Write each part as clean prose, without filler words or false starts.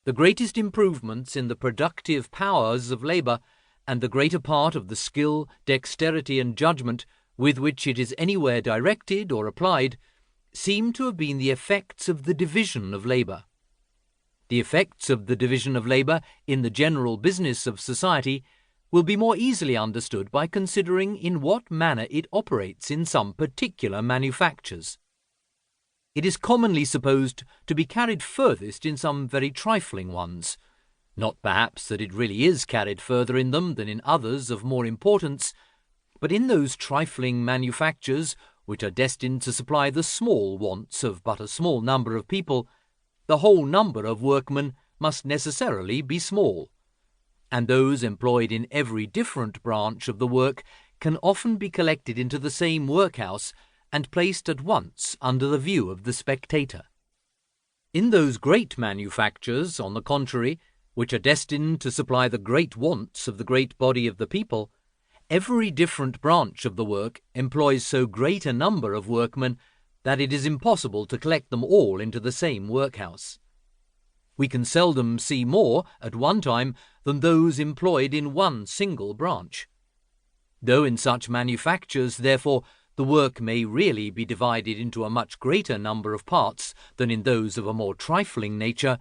The greatest improvements in the productive powers of labour, and the greater part of the skill, dexterity, and judgment with which it is anywhere directed or applied, seem to have been the effects of the division of labour. The effects of the division of labour in the general business of society will be more easily understood by considering in what manner it operates in some particular manufactures. It is commonly supposed to be carried furthest in some very trifling ones, not perhaps that it really is carried further in them than in others of more importance, but in those trifling manufactures which are destined to supply the small wants of but a small number of people, the whole number of workmen must necessarily be small, and those employed in every different branch of the work can often be collected into the same workhouse and placed at once under the view of the spectator. In those great manufactures, on the contrary, which are destined to supply the great wants of the great body of the people, every different branch of the work employs so great a number of workmen that it is impossible to collect them all into the same workhouse. We can seldom see more at one time than those employed in one single branch. Though in such manufactures, therefore, the work may really be divided into a much greater number of parts than in those of a more trifling nature,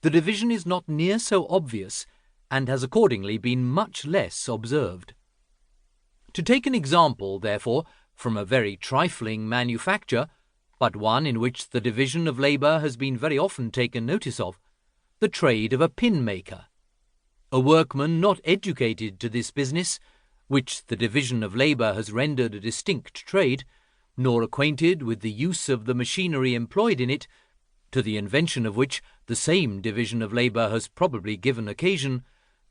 the division is not near so obvious, and has accordingly been much less observed. To take an example, therefore, from a very trifling manufacture, but one in which the division of labour has been very often taken notice of, the trade of a pin-maker. A workman not educated to this business, which the division of labour has rendered a distinct trade, nor acquainted with the use of the machinery employed in it, to the invention of which the same division of labour has probably given occasion,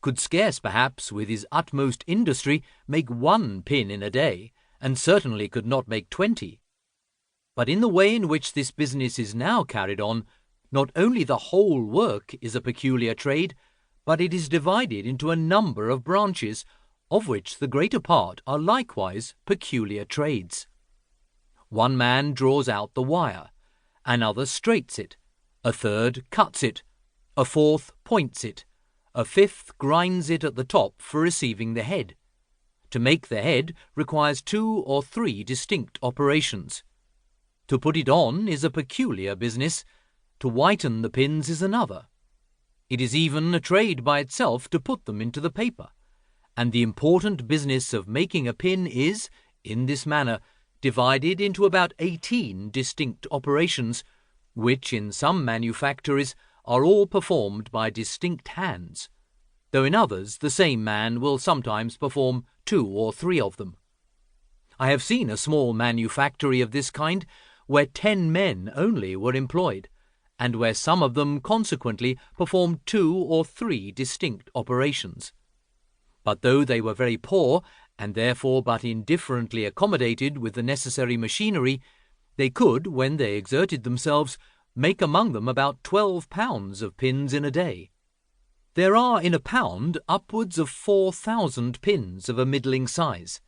could scarce perhaps with his utmost industry make 1 pin in a day, and certainly could not make 20. But in the way in which this business is now carried on, not only the whole work is a peculiar trade, but it is divided into a number of branches, of which the greater part are likewise peculiar trades. One man draws out the wire, another straights it, a third cuts it, a fourth points it, a fifth grinds it at the top for receiving the head. To make the head requires 2 or 3 distinct operations. To put it on is a peculiar business, to whiten the pins is another. It is even a trade by itself to put them into the paper, and the important business of making a pin is, in this manner, divided into about 18 distinct operations, which in some manufactories are all performed by distinct hands, though in others the same man will sometimes perform 2 or 3 of them. I have seen a small manufactory of this kind where 10 men only were employed, and where some of them consequently performed 2 or 3 distinct operations. But though they were very poor, and therefore but indifferently accommodated with the necessary machinery, they could, when they exerted themselves, make among them about 12 pounds of pins in a day. There are in a pound upwards of 4,000 pins of a middling size.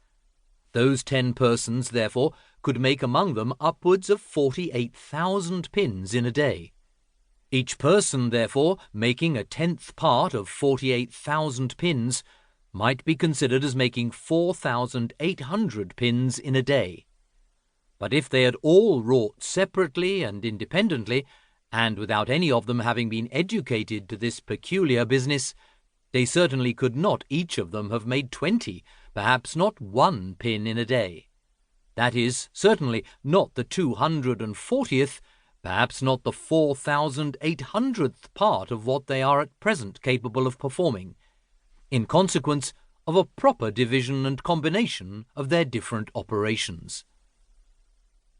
Those 10 persons, therefore, could make among them upwards of 48,000 pins in a day. Each person, therefore, making a 10th part of 48,000 pins, might be considered as making 4,800 pins in a day. But if they had all wrought separately and independently, and without any of them having been educated to this peculiar business, they certainly could not each of them have made 20, perhaps not 1 pin in a day. That is, certainly not the 240th, perhaps not the 4,800th part of what they are at present capable of performing, in consequence of a proper division and combination of their different operations.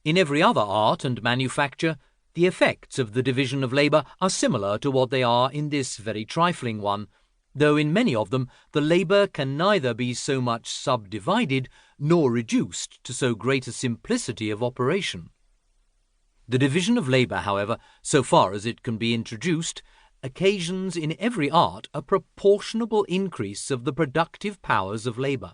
In every other art and manufacture, the effects of the division of labour are similar to what they are in this very trifling one, though in many of them the labour can neither be so much subdivided nor reduced to so great a simplicity of operation. The division of labour, however, so far as it can be introduced, occasions in every art a proportionable increase of the productive powers of labour.